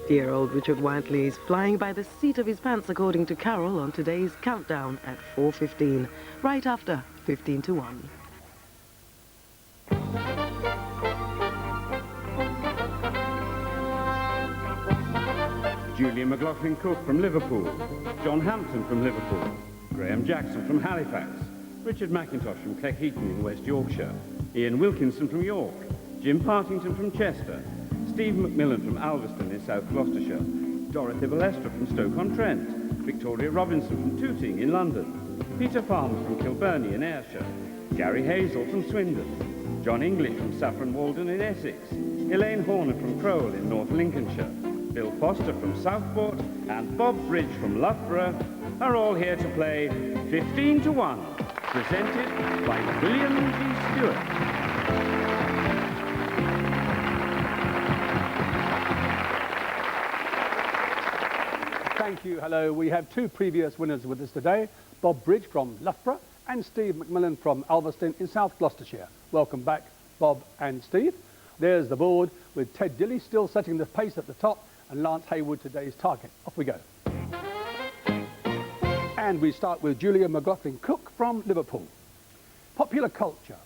50-year-old Richard Whiteley is flying by the seat of his pants, according to Carol, on today's countdown at 4:15, right after 15 to 1. Julia McLaughlin-Cook from Liverpool, John Hampton from Liverpool, Graham Jackson from Halifax, Richard McIntosh from Cleckheaton in West Yorkshire, Ian Wilkinson from York, Jim Partington from Chester, Steve McMillan from Alveston in South Gloucestershire, Dorothy Balestra from Stoke-on-Trent, Victoria Robinson from Tooting in London, Peter Farmer from Kilburney in Ayrshire, Gary Hazel from Swindon, John English from Saffron Walden in Essex, Elaine Horner from Crowell in North Lincolnshire, Bill Foster from Southport, and Bob Bridge from Loughborough are all here to play 15 to 1, presented by William G Stewart. Thank you. Hello. We have two previous winners with us today, Bob Bridge from Loughborough and Steve McMillan from Alveston in South Gloucestershire. Welcome back, Bob and Steve. There's the board with Ted Dilly still setting the pace at the top and Lance Haywood today's target. Off we go. And we start with Julia McLaughlin-Cook from Liverpool. Popular culture.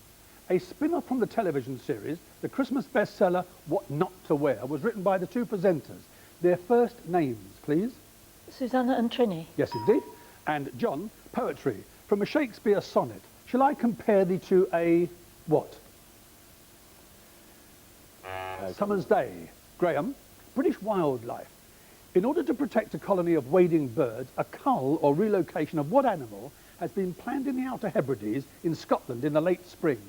A spin-off from the television series, the Christmas bestseller What Not to Wear, was written by the two presenters. Their first names, please. Susanna and Trini. Yes, indeed. And John, poetry. From a Shakespeare sonnet. Shall I compare thee to a what? Summer's Day. Graham, British wildlife. In order to protect a colony of wading birds, a cull or relocation of what animal has been planned in the Outer Hebrides in Scotland in the late spring?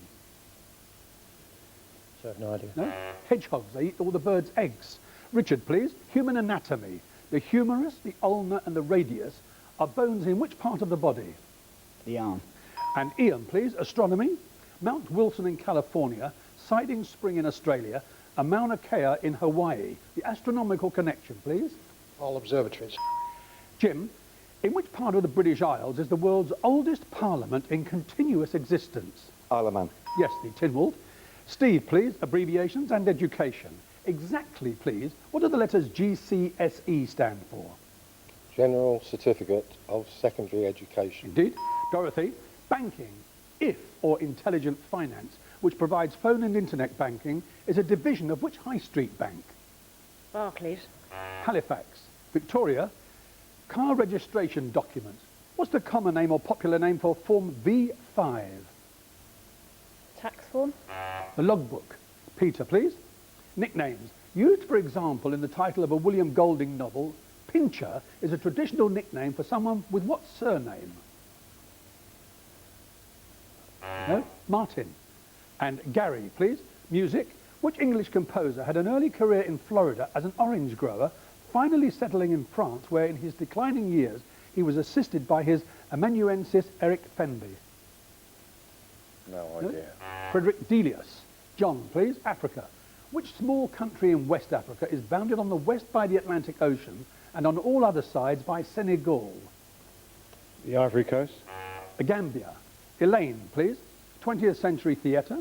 I have no idea. No? Hedgehogs, they eat all the birds' eggs. Richard, please. Human anatomy. The humerus, the ulna and the radius are bones in which part of the body? The arm. And Ian, please. Astronomy. Mount Wilson in California, Siding Spring in Australia, and Mauna Kea in Hawaii. The astronomical connection, please. All observatories. Jim, in which part of the British Isles is the world's oldest parliament in continuous existence? Isle of Man. Yes, the Tynwald. Steve, please. Abbreviations and education. Exactly, please. What do the letters GCSE stand for? General Certificate of Secondary Education. Indeed. Dorothy, banking, IF, or intelligent finance, which provides phone and internet banking, is a division of which high street bank? Barclays. Halifax. Victoria, car registration documents. What's the common name or popular name for Form V5? Tax form. The logbook. Peter, please. Nicknames. Used, for example, in the title of a William Golding novel, Pincher is a traditional nickname for someone with what surname? No? Martin. And Gary, please. Music. Which English composer had an early career in Florida as an orange grower, finally settling in France, where in his declining years he was assisted by his amanuensis Eric Fenby? No idea. Frederick Delius. John, please. Africa. Which small country in West Africa is bounded on the west by the Atlantic Ocean and on all other sides by Senegal? The Ivory Coast. Gambia. Elaine, please. 20th century theatre.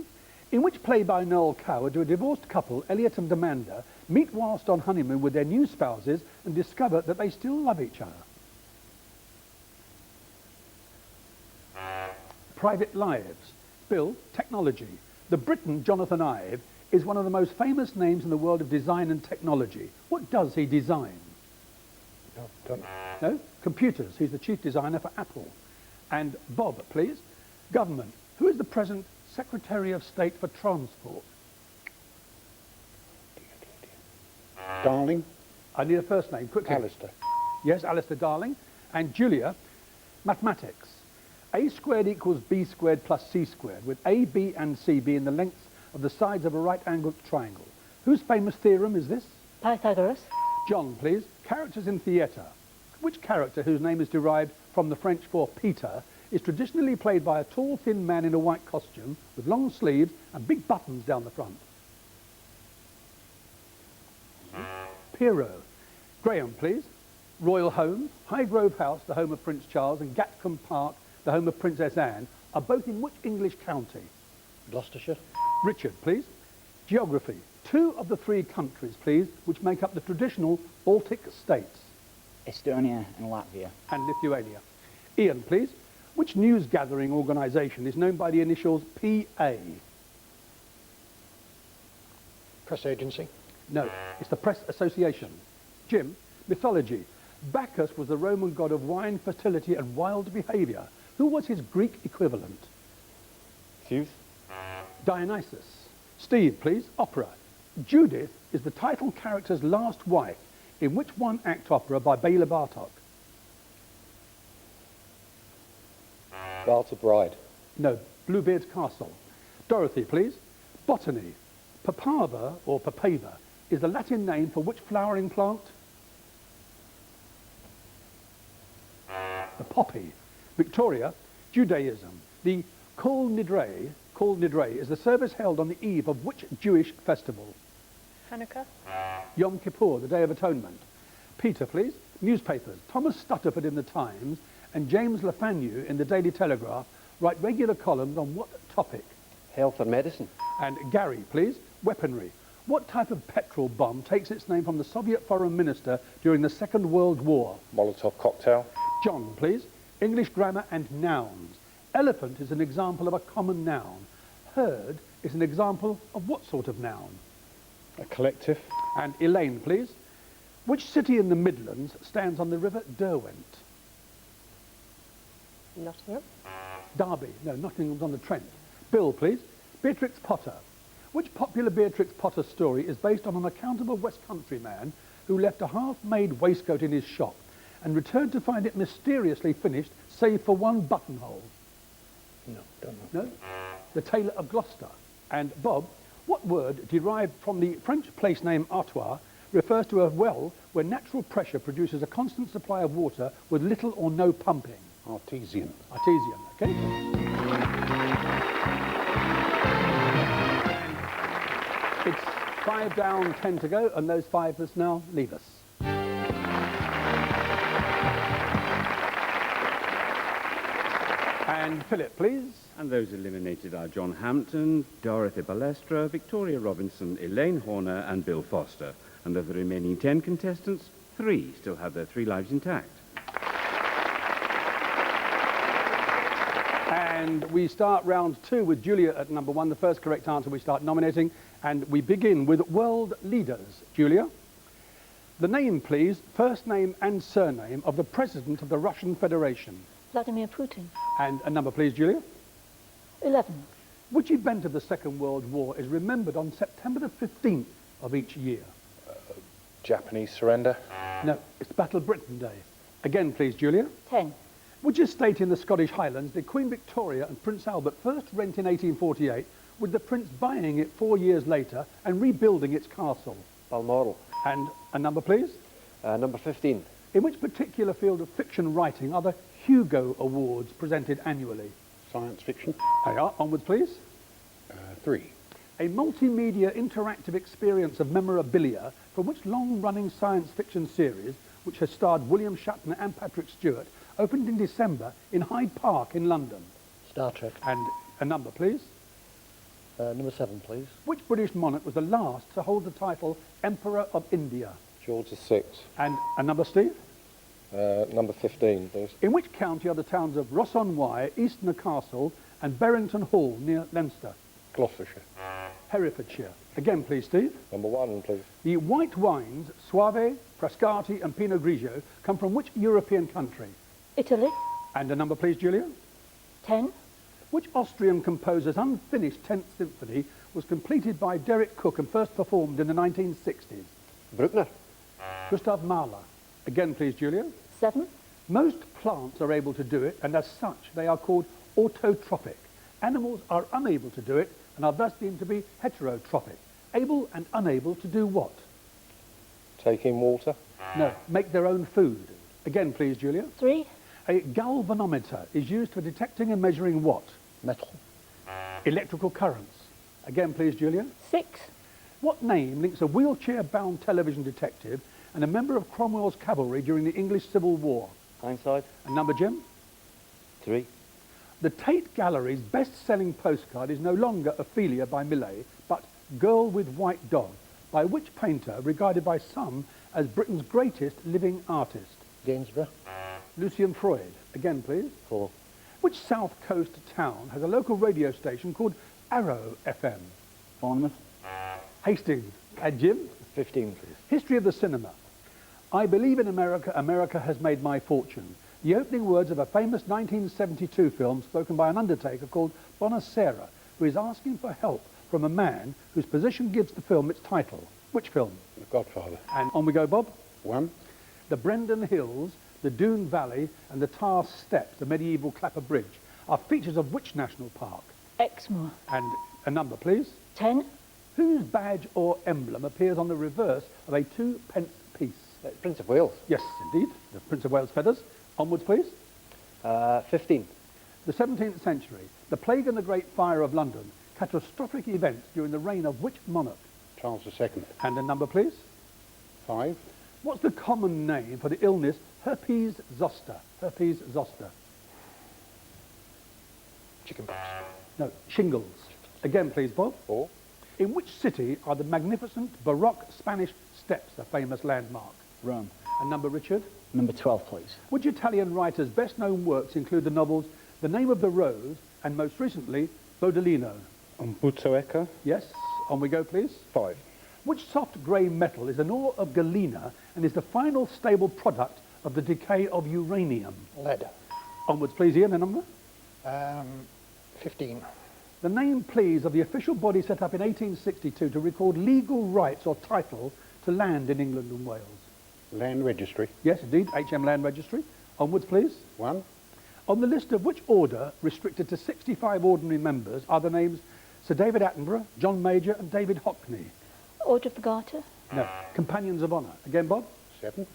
In which play by Noel Coward do a divorced couple, Elliot and Amanda, meet whilst on honeymoon with their new spouses and discover that they still love each other? Private Lives. Bill, technology. The Briton Jonathan Ive is one of the most famous names in the world of design and technology. What does he design? No, don't. No? Computers. He's the chief designer for Apple. And Bob, please. Government. Who is the present Secretary of State for Transport? Darling. I need a first name, quickly. Alistair. Yes, Alistair Darling. And Julia, mathematics. A squared equals B squared plus C squared, with A, B and C being the lengths of the sides of a right-angled triangle. Whose famous theorem is this? Pythagoras. John, please. Characters in theatre. Which character, whose name is derived from the French for Peter, is traditionally played by a tall, thin man in a white costume with long sleeves and big buttons down the front? Pierrot. Graham, please. Royal Home, Highgrove House, the home of Prince Charles, and Gatcombe Park, the home of Princess Anne, are both in which English county? Gloucestershire. Richard, please. Geography. 2 of the 3 countries, please, which make up the traditional Baltic states. Estonia and Latvia. And Lithuania. Ian, please. Which news gathering organisation is known by the initials PA? Press agency. No, it's the Press Association. Jim, mythology. Bacchus was the Roman god of wine, fertility and wild behaviour. Who was his Greek equivalent? Zeus. Dionysus. Steve, please. Opera. Judith is the title character's last wife in which one-act opera by Bela Bartok? Barter Bride. No, Bluebeard's Castle. Dorothy, please. Botany. Papava, or papava, is the Latin name for which flowering plant? The poppy. Victoria. Judaism. The Kol Nidre is the service held on the eve of which Jewish festival? Hanukkah. Yom Kippur, the Day of Atonement. Peter, please. Newspapers. Thomas Stutterford in the Times and James Lefanu in the Daily Telegraph write regular columns on what topic? Health and medicine. And Gary, please. Weaponry. What type of petrol bomb takes its name from the Soviet foreign minister during the Second World War? Molotov cocktail. John, please. English grammar and nouns. Elephant is an example of a common noun. Herd is an example of what sort of noun? A collective. And Elaine, please. Which city in the Midlands stands on the River Derwent? Nottingham. Derby. No, Nottingham's on the Trent. Bill, please. Beatrix Potter. Which popular Beatrix Potter story is based on an account of a West Country man who left a half-made waistcoat in his shop and returned to find it mysteriously finished, save for one buttonhole? No, don't know. No? The Tailor of Gloucester. And Bob, what word derived from the French place name Artois refers to a well where natural pressure produces a constant supply of water with little or no pumping? Artesian. Artesian, okay? It's 5 down, 10 to go, and those 5 must now leave us. And Philip, please. And those eliminated are John Hampton, Dorothy Balestra, Victoria Robinson, Elaine Horner and Bill Foster. And of the remaining 10 contestants, 3 still have their 3 lives intact. And we start round 2 with Julia at number 1. The first correct answer we start nominating. And we begin with world leaders. Julia. The name, please, first name and surname of the President of the Russian Federation. Vladimir Putin. And a number, please, Julia. 11. Which event of the Second World War is remembered on September the 15th of each year? Japanese surrender. No, it's Battle of Britain Day. Again, please, Julia. 10. Which estate in the Scottish Highlands did Queen Victoria and Prince Albert first rent in 1848, with the Prince buying it 4 years later and rebuilding its castle? Balmoral. And a number, please. Number 15. In which particular field of fiction writing are the Hugo Awards presented annually? Science fiction. They are. Onwards, please. 3. A multimedia interactive experience of memorabilia from which long-running science fiction series, which has starred William Shatner and Patrick Stewart, opened in December in Hyde Park in London? Star Trek. And a number, please. Number 7, please. Which British monarch was the last to hold the title Emperor of India? George VI. And a number, Steve. Number 15, please. In which county are the towns of Ross-on-Wye, Eastnor Castle and Berrington Hall near Leinster? Gloucestershire. Herefordshire. Again, please, Steve. Number 1, please. The white wines, Soave, Frascati and Pinot Grigio, come from which European country? Italy. And a number, please, Julia. 10. Which Austrian composer's unfinished 10th Symphony was completed by Derek Cook and first performed in the 1960s? Bruckner. Gustav Mahler. Again, please, Julia. 7. Most plants are able to do it, and as such, they are called autotrophic. Animals are unable to do it, and are thus deemed to be heterotrophic. Able and unable to do what? Take in water. No, make their own food. Again, please, Julia. 3. A galvanometer is used for detecting and measuring what? Metal. Electrical currents. Again, please, Julia. 6. What name links a wheelchair-bound television detective and a member of Cromwell's cavalry during the English Civil War? Tyneside. And number, Jim? 3. The Tate Gallery's best-selling postcard is no longer Ophelia by Millet, but Girl with White Dog, by which painter regarded by some as Britain's greatest living artist? Gainsborough. Lucian Freud. Again, please. 4. Which South Coast town has a local radio station called Arrow FM? Bournemouth. Hastings. And Jim? 15, please. History of the cinema. I believe in America, America has made my fortune. The opening words of a famous 1972 film spoken by an undertaker called Bonacera, who is asking for help from a man whose position gives the film its title. Which film? The Godfather. And on we go, Bob. 1. The Brendan Hills, the Doon Valley and the Tar Steps, the medieval Clapper Bridge, are features of which national park? Exmoor. And a number, please. 10. Whose badge or emblem appears on the reverse of a 2-pence piece? Prince of Wales. Yes, indeed. The Prince of Wales feathers. Onwards, please. 15. The 17th century. The Plague and the Great Fire of London. Catastrophic events during the reign of which monarch? Charles II. And a number, please. 5. What's the common name for the illness herpes zoster? Herpes zoster. Chickenpox. No, shingles. Again, please, Bob. 4. In which city are the magnificent Baroque Spanish steps a famous landmark? Rome. And number, Richard? Number 12, please. Which Italian writer's best-known works include the novels The Name of the Rose and, most recently, Bodolino? Umberto Eco. Yes. On we go, please. 5. Which soft grey metal is an ore of galena and is the final stable product of the decay of uranium? Lead. Onwards, please, Ian. A number? 15. The name, please, of the official body set up in 1862 to record legal rights or title to land in England and Wales. Land Registry. Yes, indeed, HM Land Registry. Onwards, please. 1. On the list of which order, restricted to 65 ordinary members, are the names Sir David Attenborough, John Major and David Hockney? Order of the Garter. No. Companions of Honour. Again, Bob? 7.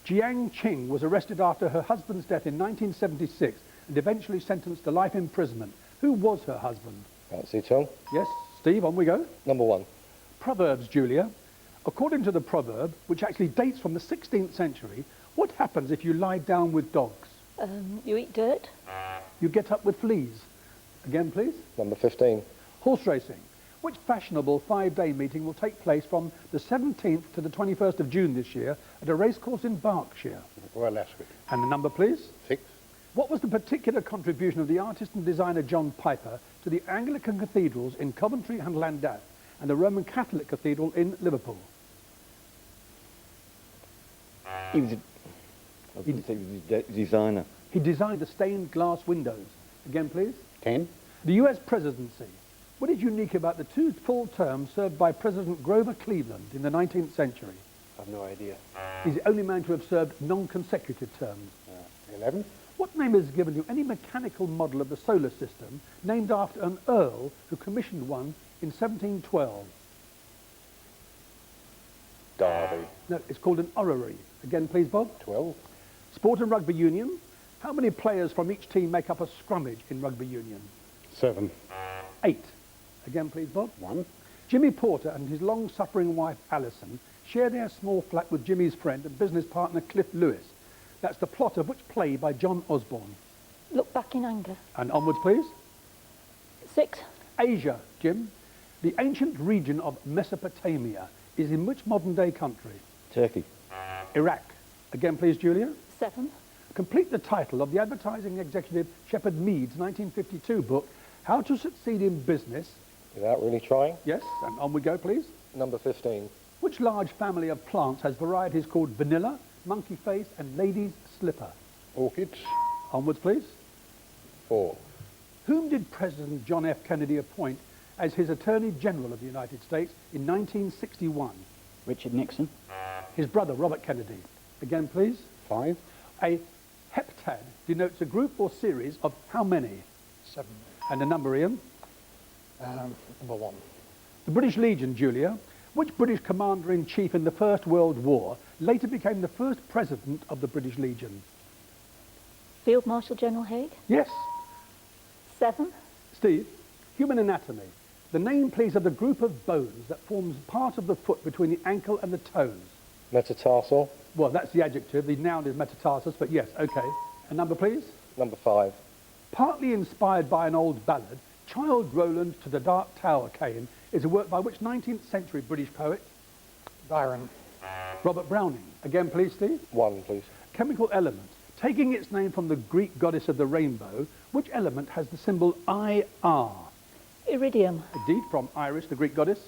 Jiang Qing was arrested after her husband's death in 1976 and eventually sentenced to life imprisonment. Who was her husband? Fancy Tom. Yes, Steve, on we go. Number 1. Proverbs, Julia. According to the proverb, which actually dates from the 16th century, what happens if you lie down with dogs? You eat dirt. You get up with fleas. Again, please. Number 15. Horse racing. Which fashionable 5-day meeting will take place from the 17th to the 21st of June this year at a racecourse in Berkshire? Royal Ascot. And the number, please. 6. What was the particular contribution of the artist and designer John Piper to the Anglican cathedrals in Coventry and Llandaff and the Roman Catholic Cathedral in Liverpool? He was a designer. He designed the stained glass windows. Again, please. 10. The US presidency. What is unique about the 2 full terms served by President Grover Cleveland in the 19th century? I've no idea. He's the only man to have served non-consecutive terms. 11. What name is given to any mechanical model of the solar system named after an earl who commissioned one in 1712? Derby. No, it's called an orrery. Again, please, Bob. 12. Sport and rugby union. How many players from each team make up a scrummage in rugby union? 7. 8. Again, please, Bob. 1. Jimmy Porter and his long-suffering wife, Alison, share their small flat with Jimmy's friend and business partner, Cliff Lewis. That's the plot of which play by John Osborne? Look back in anger. And onwards, please. 6. Asia, Jim. The ancient region of Mesopotamia is in which modern-day country? Turkey. Iraq. Again, please, Julia. 7. Complete the title of the advertising executive Shepard Mead's 1952 book, How to Succeed in Business. Without really trying. Yes, and on we go, please. Number 15. Which large family of plants has varieties called vanilla, monkey face, and lady's slipper? Orchids. Onwards, please. 4. Whom did President John F. Kennedy appoint as his Attorney General of the United States in 1961? Richard Nixon. His brother, Robert Kennedy. Again, please. 5. A heptad denotes a group or series of how many? 7. And a number, Ian? Number 1. The British Legion, Julia. Which British commander-in-chief in the First World War later became the first president of the British Legion? Field Marshal General Haig. Yes. 7. Steve, human anatomy. The name, please, of the group of bones that forms part of the foot between the ankle and the toes. Metatarsal. Well, that's the adjective. The noun is metatarsus, but yes, okay. A number, please. Number 5. Partly inspired by an old ballad, Child Roland to the Dark Tower came, is a work by which 19th century British poet? Byron. Robert Browning. Again, please, Steve. 1, please. Chemical element. Taking its name from the Greek goddess of the rainbow, which element has the symbol IR? Iridium. Indeed, from Iris, the Greek goddess.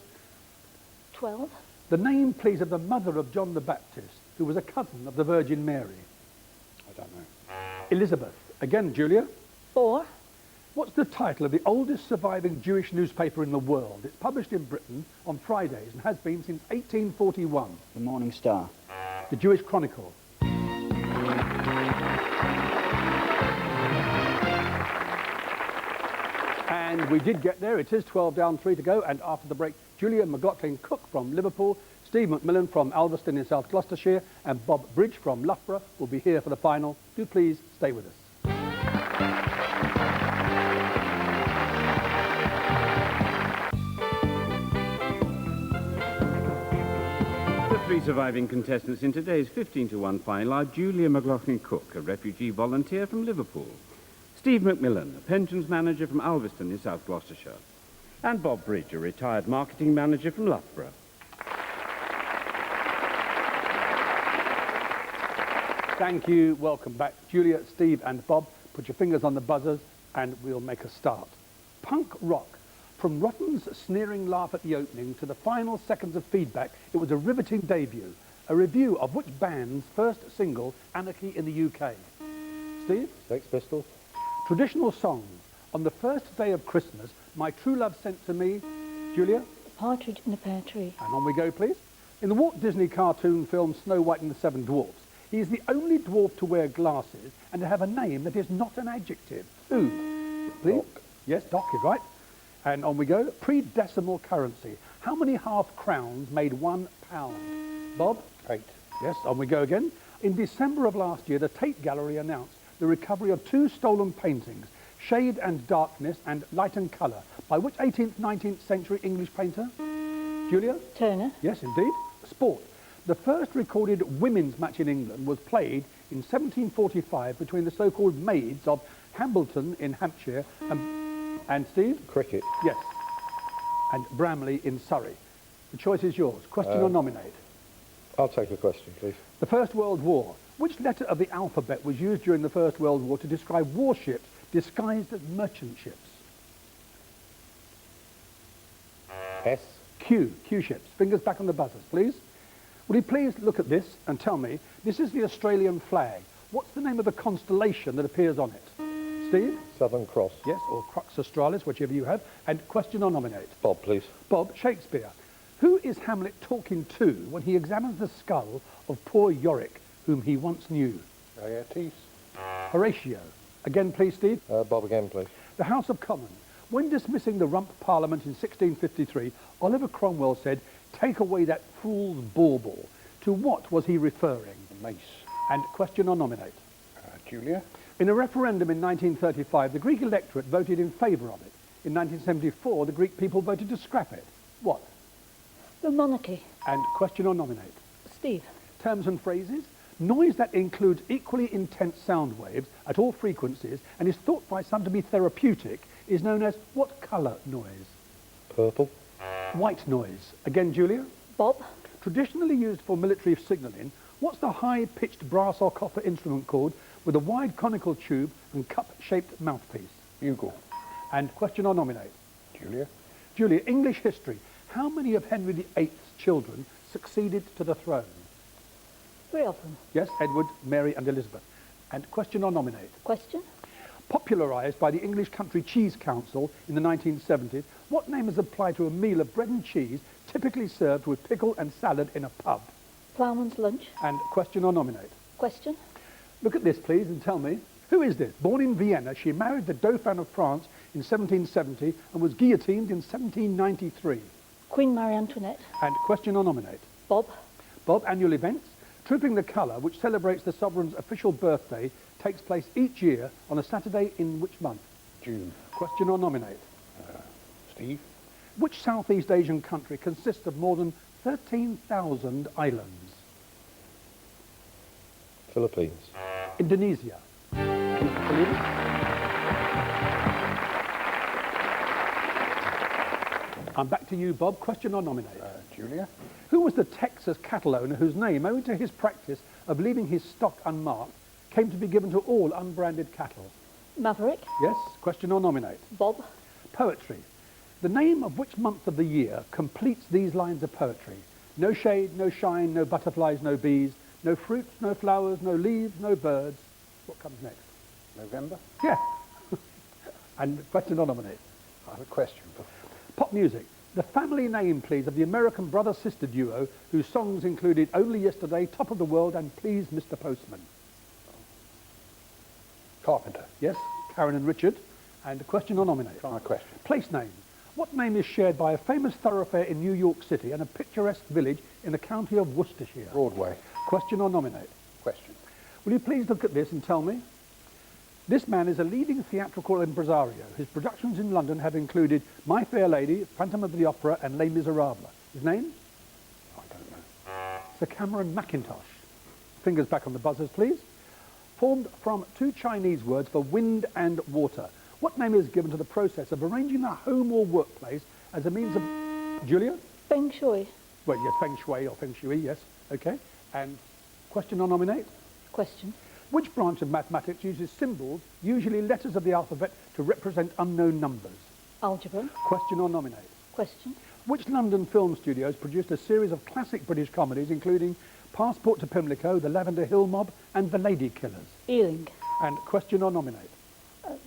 12. The name, please, of the mother of John the Baptist, who was a cousin of the Virgin Mary. I don't know. Elizabeth. Again, Julia. 4. What's the title of the oldest surviving Jewish newspaper in the world? It's published in Britain on Fridays and has been since 1841. The Morning Star. The Jewish Chronicle. And we did get there. It is 12 down, 3 to go. And after the break, Julia McLaughlin-Cook from Liverpool, Steve McMillan from Alveston in South Gloucestershire, and Bob Bridge from Loughborough will be here for the final. Do please stay with us. The three surviving contestants in today's 15-1 final are Julia McLaughlin-Cook, a refugee volunteer from Liverpool, Steve McMillan, a pensions manager from Alveston in South Gloucestershire, and Bob Bridge, a retired marketing manager from Loughborough. Thank you. Welcome back. Julia, Steve and Bob, put your fingers on the buzzers and we'll make a start. Punk rock. From Rotten's sneering laugh at the opening to the final seconds of feedback, it was a riveting debut. A review of which band's first single, Anarchy in the UK? Steve? Sex Pistols. Traditional songs. On the first day of Christmas, My True Love Sent to Me. Julia? Partridge in a Pear Tree. And on we go, please. In the Walt Disney cartoon film Snow White and the Seven Dwarfs, he is the only dwarf to wear glasses and to have a name that is not an adjective. Who? Please? Doc. Yes, Doc is right. And on we go. Pre-decimal currency. How many half crowns made £1? Bob? 8. Yes, on we go again. In December of last year, the Tate Gallery announced the recovery of 2 stolen paintings, Shade and Darkness and Light and Colour, by which 18th, 19th century English painter? Julia? Turner. Yes, indeed. Sport. The first recorded women's match in England was played in 1745 between the so-called maids of Hambleton in Hampshire and Steve? Cricket. Yes. And Bramley in Surrey. The choice is yours. Question or nominate? I'll take a question, please. The First World War. Which letter of the alphabet was used during the First World War to describe warships disguised as merchant ships? S. Q. Q ships. Fingers back on the buzzers, please. Will you please look at this and tell me, this is the Australian flag. What's the name of the constellation that appears on it? Steve? Southern Cross. Yes, or Crux Australis, whichever you have. And question or nominate? Bob, please. Bob, Shakespeare. Who is Hamlet talking to when he examines the skull of poor Yorick, whom he once knew? Laertes. Horatio. Again, please, Steve. Bob again, please. The House of Commons. When dismissing the Rump Parliament in 1653, Oliver Cromwell said, "Take away that fool's bauble." To what was he referring? Mace. And question or nominate? Julia. In a referendum in 1935, the Greek electorate voted in favour of it. In 1974, the Greek people voted to scrap it. What? The monarchy. And question or nominate? Steve. Terms and phrases. Noise that includes equally intense sound waves at all frequencies and is thought by some to be therapeutic is known as what colour noise? Purple. White noise. Again, Julia? Bob. Traditionally used for military signalling, what's the high-pitched brass or copper instrument called with a wide conical tube and cup-shaped mouthpiece? Bugle. And question or nominate? Julia. Julia, English history. How many of Henry VIII's children succeeded to the throne? 3 of them. Yes, Edward, Mary and Elizabeth. And question or nominate? Question. Popularised by the English Country Cheese Council in the 1970s, what name is applied to a meal of bread and cheese typically served with pickle and salad in a pub? Ploughman's Lunch. And question or nominate? Question. Look at this, please, and tell me, who is this? Born in Vienna, she married the Dauphin of France in 1770 and was guillotined in 1793. Queen Marie Antoinette. And question or nominate? Bob. Bob, annual events. Trooping the Colour, which celebrates the Sovereign's official birthday, takes place each year on a Saturday in which month? June. Question or nominate? Steve. Which Southeast Asian country consists of more than 13,000 islands? Philippines. Indonesia. Can you believe it? I'm back to you, Bob. Question or nominate? Julia. Who was the Texas cattle owner whose name, owing to his practice of leaving his stock unmarked, came to be given to all unbranded cattle? Maverick. Yes. Question or nominate? Bob. Poetry. The name of which month of the year completes these lines of poetry? No shade, no shine, no butterflies, no bees, no fruits, no flowers, no leaves, no birds. What comes next? November. Yeah. And question or nominate? I have a question. Pop music. The family name, please, of the American brother-sister duo whose songs included Only Yesterday, Top of the World and Please Mr. Postman. Carpenter. Yes, Karen and Richard. And a question or nominate? Try a question. Place name. What name is shared by a famous thoroughfare in New York City and a picturesque village in the county of Worcestershire? Broadway. Question or nominate? Question. Will you please look at this and tell me? This man is a leading theatrical impresario. His productions in London have included My Fair Lady, Phantom of the Opera and Les Miserables. His name? I don't know. Sir Cameron Mackintosh. Fingers back on the buzzers, please. Formed from two Chinese words for wind and water. What name is given to the process of arranging the home or workplace as a means of... Julia? Feng Shui. Well, yes, Feng Shui or Feng Shui, yes. Okay. And question or nominate? Question. Which branch of mathematics uses symbols, usually letters of the alphabet, to represent unknown numbers? Algebra. Question or nominate? Question. Which London film studios produced a series of classic British comedies, including Passport to Pimlico, The Lavender Hill Mob, and The Lady Killers? Ealing. And question or nominate?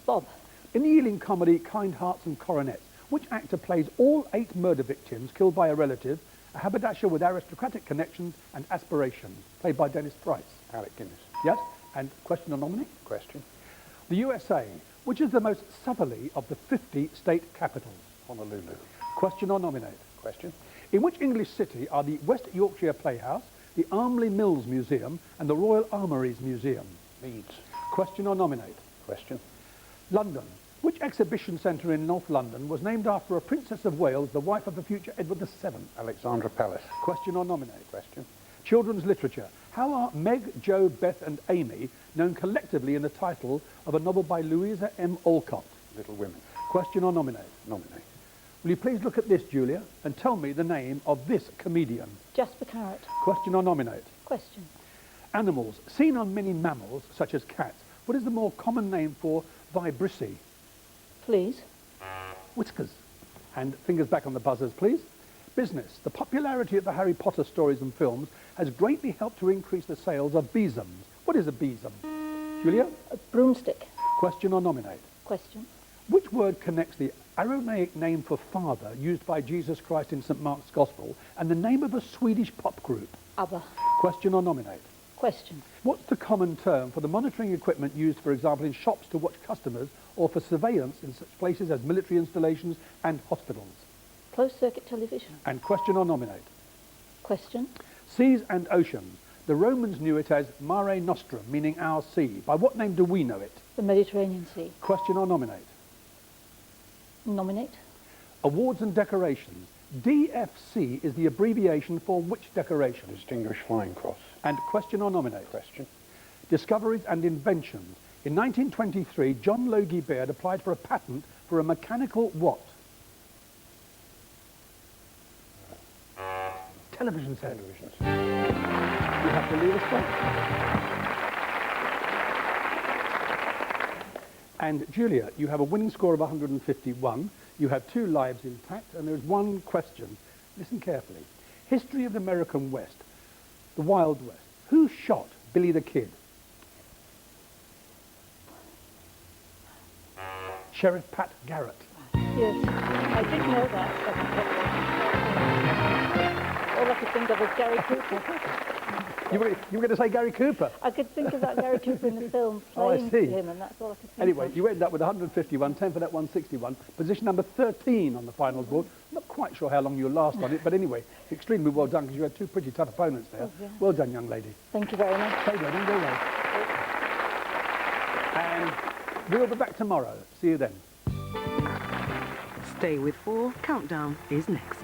Bob. In the Ealing comedy Kind Hearts and Coronets, which actor plays all 8 murder victims killed by a relative, a haberdasher with aristocratic connections and aspirations, played by Dennis Price? Alec Guinness. Yes? And question or nominate? Question. The USA, which is the most southerly of the 50 state capitals? Honolulu. Question or nominate? Question. In which English city are the West Yorkshire Playhouse, the Armley Mills Museum and the Royal Armouries Museum? Leeds. Question or nominate? Question. London. Which exhibition centre in North London was named after a Princess of Wales, the wife of the future Edward VII? Alexandra Palace. Question or nominate? Question. Children's literature. How are Meg, Jo, Beth and Amy known collectively in the title of a novel by Louisa M. Alcott? Little Women. Question or nominate? Nominate. Will you please look at this, Julia, and tell me the name of this comedian? Jasper Carrot. Question or nominate? Question. Animals. Seen on many mammals, such as cats, what is the more common name for vibrissae? Please. Whiskers. And fingers back on the buzzers, please. Business. The popularity of the Harry Potter stories and films has greatly helped to increase the sales of besoms. What is a besom? Julia? A broomstick. Question or nominate? Question. Which word connects the Aramaic name for father used by Jesus Christ in St. Mark's Gospel and the name of a Swedish pop group? Abba. Question or nominate? Question. What's the common term for the monitoring equipment used, for example, in shops to watch customers or for surveillance in such places as military installations and hospitals? Closed circuit television. And question or nominate? Question. Seas and oceans. The Romans knew it as Mare Nostrum, meaning our sea. By what name do we know it? The Mediterranean Sea. Question or nominate? Nominate. Awards and decorations. DFC is the abbreviation for which decoration? Distinguished Flying Cross. And question or nominate? Question. Discoveries and inventions. In 1923, John Logie Baird applied for a patent for a mechanical what? Television set. Television. You have to leave us one. And Julia, you have a winning score of 151. You have 2 lives intact, and there's one question. Listen carefully. History of the American West, the Wild West. Who shot Billy the Kid? Sheriff Pat Garrett. Yes. I did know that. All I could think of was Gary Cooper. You were going to say Gary Cooper. I could think about Gary Cooper in the film Oh, I playing see. him, and that's all I could think Anyway, of. you end up with 151, 10 for that 161. Position number 13 on the finals board. Not quite sure how long you'll last on it, but anyway, extremely well done because you had 2 pretty tough opponents there. Oh, yeah. Well done, young lady. Thank you very much. Stay there, don't go away. And we'll be back tomorrow. See you then. Stay with 4. Countdown is next.